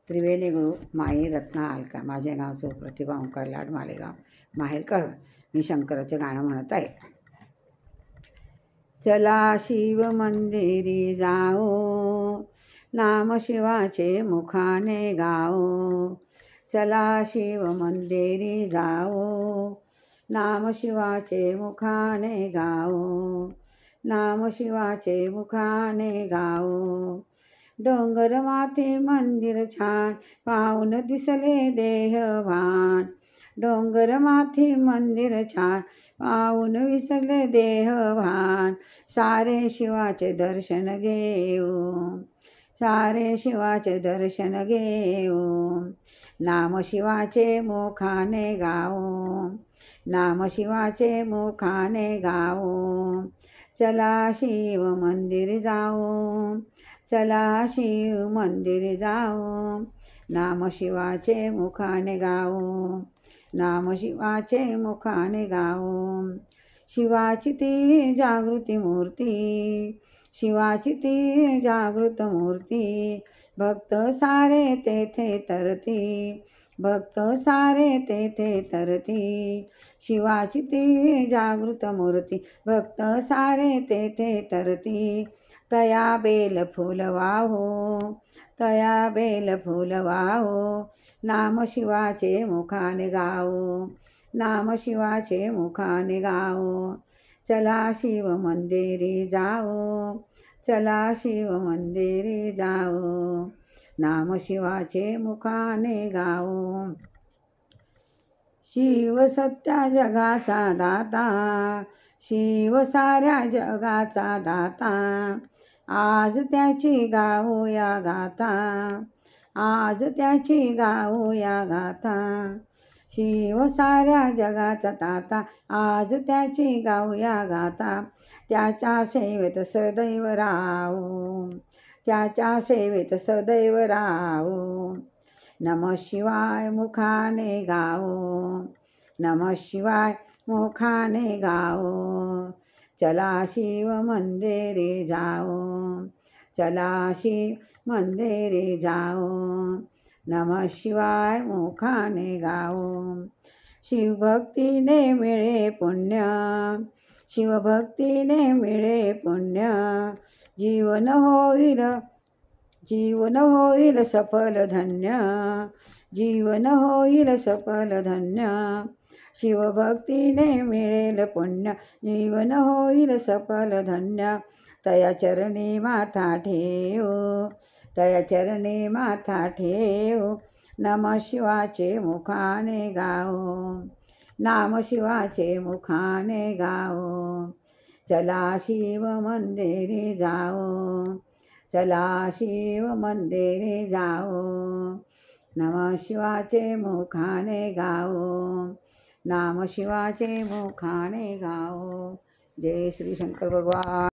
त्रिवेणी गुरु माई रत्ना अलका. माझे नाव सुप्रतिभा ओंकार लाड, मालेगाव, माहेर कळवण. मी शंकराचं गाणं म्हणत आहे. चला शिव मंदिरी जाओ, नाम शिवाचे मुखाने गाओ. चला शिव मंदिरी जाओ, नाम शिवाचे मुखाने गाओ. नाम शिवाचे मुखाने गाओ. डोंगर माथी मंदिर छान, पाहून दिसले देहभान. डोंगर माथी मंदिर छान, पाहून विसरले देहभान. सारे शिवाचे दर्शन घेऊ, सारे शिवाचे दर्शन घेऊ. नाम शिवाचे मुखाने गाओ, नाम शिवाचे मुखाने गाओ. चला शिव मंदिर जाओ, चला शिव मंदिर जाओ. नाम शिवाचे मुखाने गाओ, नाम शिवाचे मुखाने गाओ. शिवाची ती जागृती मूर्ती, शिवाची ती जागृत मूर्ती. भक्त सारे तेथे तरती, भक्त सारे तेथे तरती. शिवाची ती जागृत मूर्ती, भक्त सारे तेथे तरती. तया बेल फूल वाहो, तया बेल फूल वाहो. नाम शिवाचे मुखाने गाओ, नाम शिवाचे मुखाने गाओ. चला शिव मंदिरी जाओ, चला शिव मंदिरी जाओ. नाम शिवाचे मुखाने गाओ. शिव सत्या जगाचा दाता, शिव साऱ्या जगाचा दाता. आज त्याची गाऊया गाथा, आज त्याची गाऊया गाथा. शिव साऱ्या जगाचा दाता, आज त्याची गाऊया गाथा. त्याच्या सेवेत सदैव राहू, त्याच्या सेवेत सदैव राहू. नमः शिवाय मुखाने गाओ, नमः शिवाय मुखाने गाओ. चला शिव मंदिरे जाओ, चला शिव मंदिरे जाओ. नमः शिवाय मुखाने गाओ. शिवभक्तीने मिळे पुण्य, शिवभक्तीने मिळे पुण्य. जीवन होईल, जीवन होईल सफल धन्य, जीवन होईल सफल धन्य. शिवभक्तीने मिळेल पुण्य, जीवन होईल सफल धन्य. तया चरणी माथा ठेवू, तया चरणी माथा ठेवू. नमः शिवाचे मुखाने गाओ, नाम शिवाचे मुखाने गाओ. चला शिव मंदिरी जाओ, चला शिव मंदिरी जाओ. नमः शिवाचे मुखाने गाओ, नाम शिवाचे मुखाने गाओ. जय श्री शंकर भगवान.